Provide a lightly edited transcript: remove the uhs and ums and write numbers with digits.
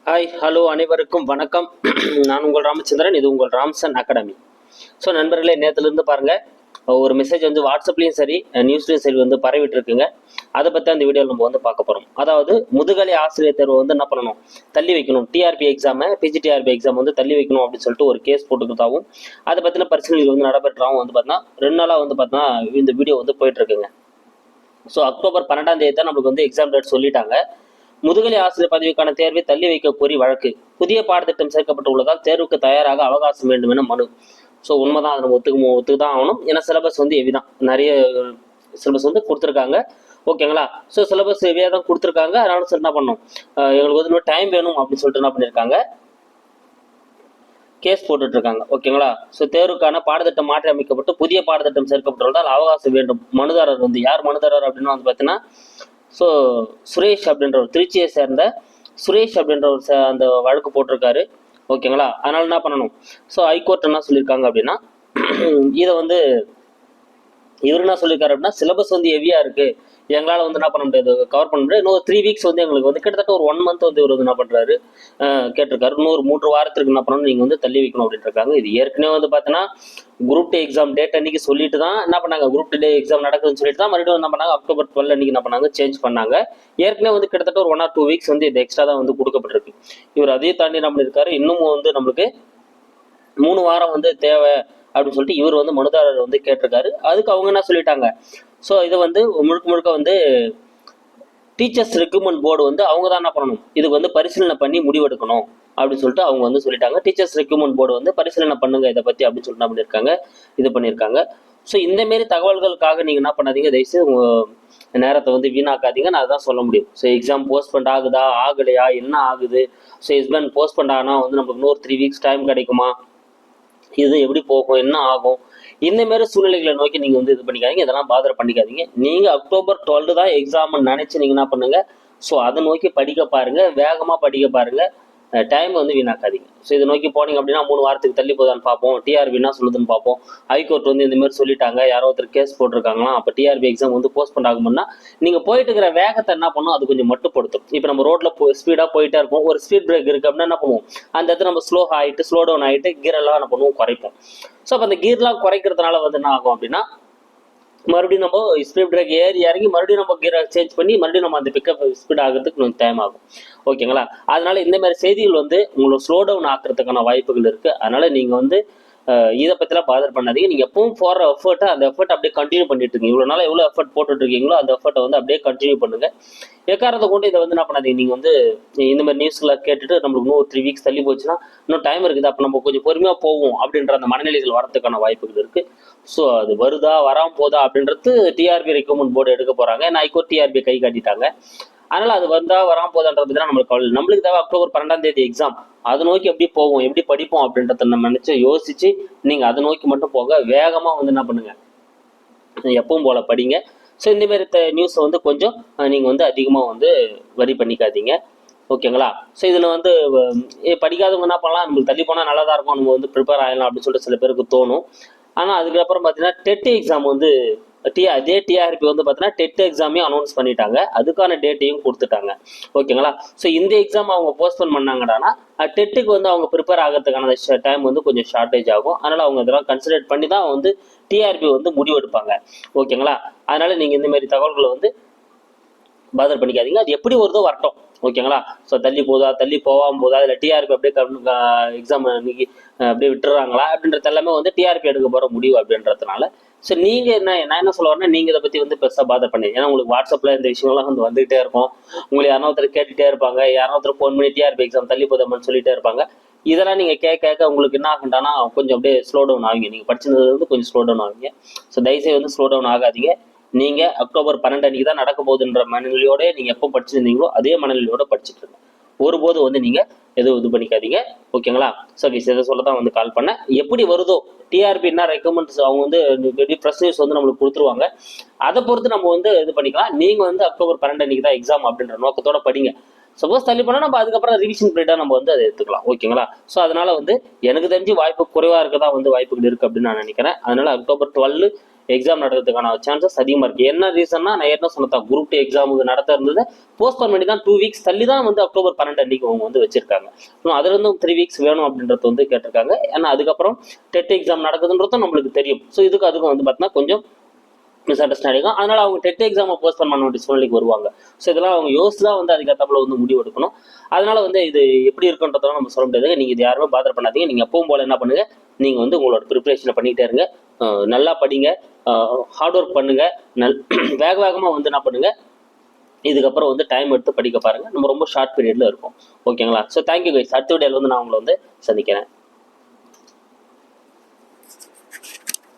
Hi hello அனைவருக்கும் வணக்கம். நான் உங்கள் ராமச்சந்திரன். இது உங்கள் ராம்சன் அகாடமி. ஸோ நண்பர்களே, நேற்றுலேருந்து பாருங்கள் ஒரு மெசேஜ் வந்து வாட்ஸ்அப்லேயும் சரி நியூஸ்லேயும் சரி வந்து பரவிட்டு இருக்குங்க. அதை பற்றி அந்த வீடியோவில் நம்ம வந்து பார்க்க போகிறோம். அதாவது முதுகலை ஆசிரியர் தேர்வு வந்து என்ன பண்ணணும், தள்ளி வைக்கணும். டிஆர்பி எக்ஸாமை பிஜிடிஆர்பி எக்ஸாம் வந்து தள்ளி வைக்கணும் அப்படின்னு சொல்லிட்டு ஒரு கேஸ் போட்டுக்கிறதாவும் அதை பற்றின பரிசீலனை வந்து நடைபெற்றாவும் வந்து பார்த்தீங்கன்னா 2 நாளாக வந்து பார்த்தீங்கன்னா இந்த வீடியோ வந்து போயிட்டு இருக்குங்க. ஸோ அக்டோபர் 12ஆம் தேதி தான் நம்மளுக்கு வந்து எக்ஸாம் டேட் சொல்லிட்டாங்க. முதுகலை ஆசிரியர் பதவிக்கான தேர்வை தள்ளி வைக்க கோரி வழக்கு. புதிய பாடத்திட்டம் சேர்க்கப்பட்டுள்ளதால் தேர்வுக்கு தயாராக அவகாசம் வேண்டும் என மனு. ஸோ உண்மைதான், அதை நம்ம ஒத்துக்கு தான் ஆகணும். ஏன்னா சிலபஸ் வந்து எவி தான், நிறைய சிலபஸ் வந்து கொடுத்துருக்காங்க. ஓகேங்களா? ஸோ சிலபஸ் எவியாக தான் கொடுத்துருக்காங்க. அதனால சரி என்ன பண்ணணும், எங்களுக்கு வந்து இன்னும் டைம் வேணும் அப்படின்னு சொல்லிட்டு என்ன பண்ணியிருக்காங்க, கேஸ் போட்டுட்டு இருக்காங்க. ஓகேங்களா? ஸோ தேர்வுக்கான பாடத்திட்டம் மாற்றி அமைக்கப்பட்டு புதிய பாடத்திட்டம் சேர்க்கப்பட்டுள்ளதால் அவகாசம் வேண்டும். மனுதாரர் வந்து யார் மனுதாரர் அப்படின்னா வந்து பார்த்தீங்கன்னா, ஸோ சுரேஷ் அப்படின்ற ஒரு திருச்சியை சேர்ந்த சுரேஷ் அப்படின்ற ஒரு அந்த வழக்கு போட்டிருக்காரு. ஓகேங்களா? அதனால என்ன பண்ணணும், ஸோ ஹைகோர்ட் என்ன சொல்லியிருக்காங்க அப்படின்னா, இதை வந்து இவர் என்ன சொல்லியிருக்காரு அப்படின்னா, சிலபஸ் வந்து ஹெவியா இருக்கு, எங்களால் வந்து என்ன பண்ண முடியாது, கவர் பண்ண முடியாது. இன்னும் 3 வீக்ஸ் வந்து எங்களுக்கு வந்து கிட்டத்தட்ட ஒரு 1 மந்த் வந்து இவர் வந்து என்ன பண்றாரு, கேட்டிருக்காரு. இன்னொரு 3 வாரத்துக்கு என்ன பண்ணணும், நீங்க வந்து தள்ளி வைக்கணும் அப்படின்ட்டு இருக்காங்க. இது ஏற்கனவே வந்து பார்த்தீங்கன்னா குரூப் டே எக்ஸாம் டேட் அன்னைக்கு சொல்லிட்டு தான் என்ன பண்ணாங்க, குரூப் டே எக்ஸாம் நடக்குதுன்னு சொல்லிட்டு தான் மறுபடியும் என்ன பண்ணாங்க, அக்டோபர் 12 அன்னைக்கு என்ன பண்ணாங்க, சேஞ்ச் பண்ணாங்க. ஏற்கனவே வந்து கிட்டத்தட்ட ஒரு 1 or 2 வீக்ஸ் வந்து இது எக்ஸ்ட்ரா தான் வந்து கொடுக்கப்பட்டிருக்கு. இவர் அதையும் தாண்டி என்ன பண்ணியிருக்காரு, இன்னமும் வந்து நம்மளுக்கு 3 வாரம் வந்து தேவை அப்படின்னு சொல்லிட்டு இவர் வந்து மனுதாரர் வந்து கேட்டிருக்காரு. அதுக்கு அவங்க என்ன சொல்லிட்டாங்க, ஸோ இதை வந்து முழுக்க வந்து டீச்சர்ஸ் ரெக்ரூட்மெண்ட் போர்டு வந்து அவங்க தான் என்ன பண்ணணும், இதுக்கு வந்து பரிசீலனை பண்ணி முடிவெடுக்கணும் அப்படின்னு சொல்லிட்டு அவங்க வந்து சொல்லிட்டாங்க. டீச்சர்ஸ் ரெக்ரூட்மெண்ட் போர்டு வந்து பரிசீலனை பண்ணுங்க இதை பற்றி அப்படின்னு சொல்லிட்டு என்ன பண்ணியிருக்காங்க, இது பண்ணியிருக்காங்க. ஸோ இந்தமாரி தகவல்களுக்காக நீங்கள் என்ன பண்ணாதீங்க, தயவுசெய்து உங்கள் நேரத்தை வந்து வீணாக்காதீங்க. நான் அதான் சொல்ல முடியும். ஸோ எக்ஸாம் போஸ்ட்பண்ட் ஆகுதா ஆகலையா என்ன ஆகுது, ஸோ எக்ஸாம் போஸ்ட்பண்ட் ஆனால் வந்து நமக்கு இன்னொரு 3 வீக்ஸ் டைம் கிடைக்குமா, இது எப்படி போகும் என்ன ஆகும், இந்த மாதிரி சூழ்நிலைகளை நோக்கி நீங்க வந்து இது பண்ணிக்காதீங்க, இதெல்லாம் பாதர் பண்ணிக்காதீங்க. நீங்க அக்டோபர் 12 தான் எக்ஸாம் நினைச்சு நீங்க என்ன பண்ணுங்க, ஸோ அதை நோக்கி படிக்க பாருங்க, வேகமா படிக்க பாருங்க, டைம் வந்து வீணாக்காதீங்க. ஸோ இதை நோக்கி போனீங்க அப்படின்னா 3 வாரத்துக்கு தள்ளி போதான்னு பார்ப்போம், டிஆர்பி என்ன சொல்லுதுன்னு பார்ப்போம். ஹைகோர்ட் வந்து இந்த மாதிரி சொல்லிட்டாங்க, யாரோ ஒருத்தர் கேஸ் போட்டிருக்காங்களா, அப்போ டிஆர்பி எக்ஸாம் வந்து போஸ்ட்பண்ட் ஆகும்னா நீங்க போயிட்டு இருக்கிற வேகத்தை என்ன பண்ணும், அது கொஞ்சம் மட்டுப்படுத்தும். இப்போ நம்ம ரோட்ல ஸ்பீடா போயிட்டே இருப்போம், ஒரு ஸ்பீட் பிரேக் இருக்கு அப்படின்னா என்ன பண்ணுவோம், அந்த இடத்துல நம்ம ஸ்லோ ஆகிட்டு ஸ்லோ டவுன் ஆகிட்டு கீர் எல்லாம் என்ன பண்ணுவோம், குறைப்போம். ஸோ அப்போ அந்த கீர்லாம் குறைக்கிறதுனால வந்து என்ன ஆகும் அப்படின்னா, மறுபடியும் நம்ம ஸ்பீட் பிரேக் ஏறி இறங்கி மறுபடியும் நம்ம கீரை சேஞ்ச் பண்ணி மறுபடியும் நம்ம அந்த பிக்கப் ஸ்பீட் ஆகிறதுக்கு கொஞ்சம் டைம் ஆகும். ஓகேங்களா? அதனால இந்த மாதிரி செய்திகள் வந்து உங்களை ஸ்லோ டவுன் ஆக்குறதுக்கான வாய்ப்புகள் இருக்கு. அதனால நீங்க வந்து இதை பற்றிலாம் பாதர் பண்ணாதீங்க. நீங்கள் எப்பவும் போடுற எஃபர்ட்டை அந்த எஃபர்ட் அப்படியே கண்டினியூ பண்ணிட்டு இருக்கீங்க. இவ்வளோ நாள் எவ்வளோ எஃபர்ட் போட்டுட்டு இருக்கீங்களோ அந்த எஃபர்ட்டை வந்து அப்படியே கண்டினியூ பண்ணுங்க. எக்காரத்தை கொண்டு இதை வந்து என்ன பண்ணாதீங்க, நீங்கள் வந்து இந்த மாதிரி நியூஸ்களை கேட்டுட்டு நம்மளுக்கு இன்னும் 3 வீக்ஸ் தள்ளி போச்சுன்னா இன்னும் டைம் இருக்குது, அப்போ நம்ம கொஞ்சம் பொறுமையாக போவோம் அப்படின்ற அந்த மனநிலைகள் வரதுக்கான வாய்ப்புகள் இருக்கு. ஸோ அது வருதா வராமல் போதா அப்படின்றது டிஆர்பி ரெக்ரூட்மெண்ட் போர்டு எடுக்க போறாங்க. ஏன்னா ஹைகோர்ட் டிஆர்பி கை காட்டிட்டாங்க. அதனால அது வந்தா வராமல் போதான்றது தான் நம்மளுக்கு கவலை. நம்மளுக்கு தேவை அக்டோபர் 12ஆம் தேதி எக்ஸாம், அதை நோக்கி எப்படி போவோம் எப்படி படிப்போம் அப்படின்றத நம்ம நினைச்சு யோசிச்சு நீங்க அதை நோக்கி மட்டும் போக, வேகமா வந்து என்ன பண்ணுங்க, எப்பவும் போல படிங்க. ஸோ இந்த மாதிரி நியூஸை வந்து கொஞ்சம் நீங்கள் வந்து அதிகமாக வந்து வரி பண்ணிக்காதீங்க. ஓகேங்களா? ஸோ இதில் வந்து படிக்காதவங்க என்ன பண்ணலாம், நம்மளுக்கு தள்ளி போனால் நல்லா தான் இருக்கும், நம்ம வந்து ப்ரிப்பேர் ஆகலாம் அப்படின்னு சொல்லிட்டு சில பேருக்கு தோணும். ஆனால் அதுக்கப்புறம் பார்த்தீங்கன்னா டெட் எக்ஸாம் வந்து அதே டிஆர்பி வந்து பார்த்தீங்கன்னா டெட் எக்ஸாமையும் அனௌன்ஸ் பண்ணிட்டாங்க, அதுக்கான டேட்டையும் கொடுத்துட்டாங்க. ஓகேங்களா? ஸோ இந்த எக்ஸாம் அவங்க போஸ்ட்போன் பண்ணாங்கன்னா டெட்டுக்கு வந்து அவங்க ப்ரிப்பேர் ஆகிறதுக்கான டைம் வந்து கொஞ்சம் ஷார்ட்டேஜ் ஆகும். அதனால அவங்க இதெல்லாம் கன்சிடர் பண்ணி தான் வந்து டிஆர்பி வந்து முடிவெடுப்பாங்க. ஓகேங்களா? அதனால நீங்க இந்த மாதிரி தகவல்களை வந்து பாதர் பண்ணிக்காதீங்க. அது எப்படி வருதோ வரட்டும். ஓகேங்களா? ஸோ தள்ளி போதா தள்ளி போகாம போதா, இல்லை டிஆர்பி அப்படியே எக்ஸாம் இன்னைக்கு அப்படியே விட்டுறாங்களா அப்படின்றது எல்லாமே வந்து டிஆர்பி எடுக்க போற முடிவு அப்படின்றதுனால. ஸோ நீங்க நான் என்ன சொல்ல வரேன்னா, நீங்க இதை பத்தி வந்து பெருசா பாதர் பண்ணி, ஏன்னா உங்களுக்கு வாட்ஸ்அப்ல இந்த விஷயங்கள்லாம் வந்து வந்துகிட்டே இருக்கும். உங்களுக்கு யாரோ ஒருத்தர் கேட்டுட்டே இருப்பாங்க, யாரோ ஒருத்தர் ஃபோன் பண்ணி டிஆர்பி எக்ஸாம் தள்ளி போதாமன்னு சொல்லிட்டே இருப்பாங்க. இதெல்லாம் நீங்க கேட்க உங்களுக்கு என்ன ஆகுண்டானா கொஞ்சம் அப்படியே ஸ்லோ டவுன் ஆகுங்க. நீங்க படிச்சது வந்து கொஞ்சம் ஸ்லோ டவுன் ஆகுங்க. ஸோ தயவுசெய்து வந்து ஸ்லோ டவுன் ஆகாதீங்க. நீங்க அக்டோபர் 12 அன்னைக்கு தான் நடக்க போகுதுன்ற மனநிலையோட நீங்க எப்போ படிச்சிருந்தீங்களோ அதே மனநிலையோட படிச்சுட்டு இருங்க. ஒருபோது வந்து நீங்க எதுவும் இது பண்ணிக்காதீங்க. ஓகேங்களா? ஸோ இதை சொல்ல தான் வந்து கால் பண்ணேன். எப்படி வருதோ டிஆர்பின்னா ரெக்கமெண்ட்ஸ் அவங்க வந்து ப்ரெஸ் நியூஸ் வந்து நம்மளுக்கு கொடுத்துருவாங்க, அதை பொறுத்து நம்ம வந்து இது பண்ணிக்கலாம். நீங்க வந்து அக்டோபர் 12 அன்னைக்கு தான் எக்ஸாம் அப்படின்ற நோக்கத்தோட படிங்க. சப்போஸ் தள்ளி பண்ணால் நம்ம அதுக்கப்புறம் ரிவிஷன் பீரியடாக நம்ம வந்து அதை எடுத்துக்கலாம். ஓகேங்களா? ஸோ அதனால வந்து எனக்கு தெரிஞ்சு வாய்ப்பு குறைவாக இருக்க தான் வந்து வாய்ப்புகள் இருக்குது அப்படின்னு நான் நினைக்கிறேன். அதனால அக்டோபர் 12 எக்ஸாம் நடக்கிறதுக்கான சான்சஸ் அதிகமாக இருக்குது. என்ன ரீசன்னா நான் ஏற்கனவே சொன்னதான், குரூப் 2 எக்ஸாமுக்கு நடத்த இருந்தது போஸ்ட்போன் பண்ணி தான் 2 வீக்ஸ் தள்ளி தான் வந்து அக்டோபர் 12 அன்னைக்கு அவங்க வந்து வச்சிருக்காங்க. அதுல இருந்தும் 3 வீக்ஸ் வேணும் அப்படின்றது வந்து கேட்டிருக்காங்க. ஏன்னா அதுக்கப்புறம் டெட் எக்ஸாம் நடக்குதுன்றதும் நம்மளுக்கு தெரியும். ஸோ அதுக்கும் வந்து பார்த்தீங்கன்னா கொஞ்சம் மிஸ் அண்டர்ஸ்டாண்டிங்கும், அதனால அவங்க டெட் எக்ஸாமை போஸ்ட்போன் பண்ண வேண்டிய சூழ்நிலைக்கு வருவாங்க. ஸோ இதெல்லாம் அவங்க யோசிச்சு தான் வந்து அதுக்கேற்றப்பல வந்து முடிவு எடுக்கணும். அதனால வந்து இது எப்படி இருக்குன்றதெல்லாம் நம்ம சொல்ல முடியாது. நீங்கள் இது யாருமே பாதர் பண்ணாதீங்க. நீங்கள் எப்பவும் போல என்ன பண்ணுங்க, நீங்கள் வந்து உங்களோட ப்ரிப்பரேஷனை பண்ணிகிட்டே இருங்க, நல்லா படிங்க, ஹார்ட் ஒர்க் பண்ணுங்க, வேகமாக வந்து என்ன பண்ணுங்க, இதுக்கப்புறம் வந்து டைம் எடுத்து படிக்க பாருங்க. நம்ம ரொம்ப ஷார்ட் பீரியட்ல இருக்கும். ஓகேங்களா? So thank you guys. அடுத்த வீடியோவில் வந்து நான் உங்களை வந்து சந்திக்கிறேன்.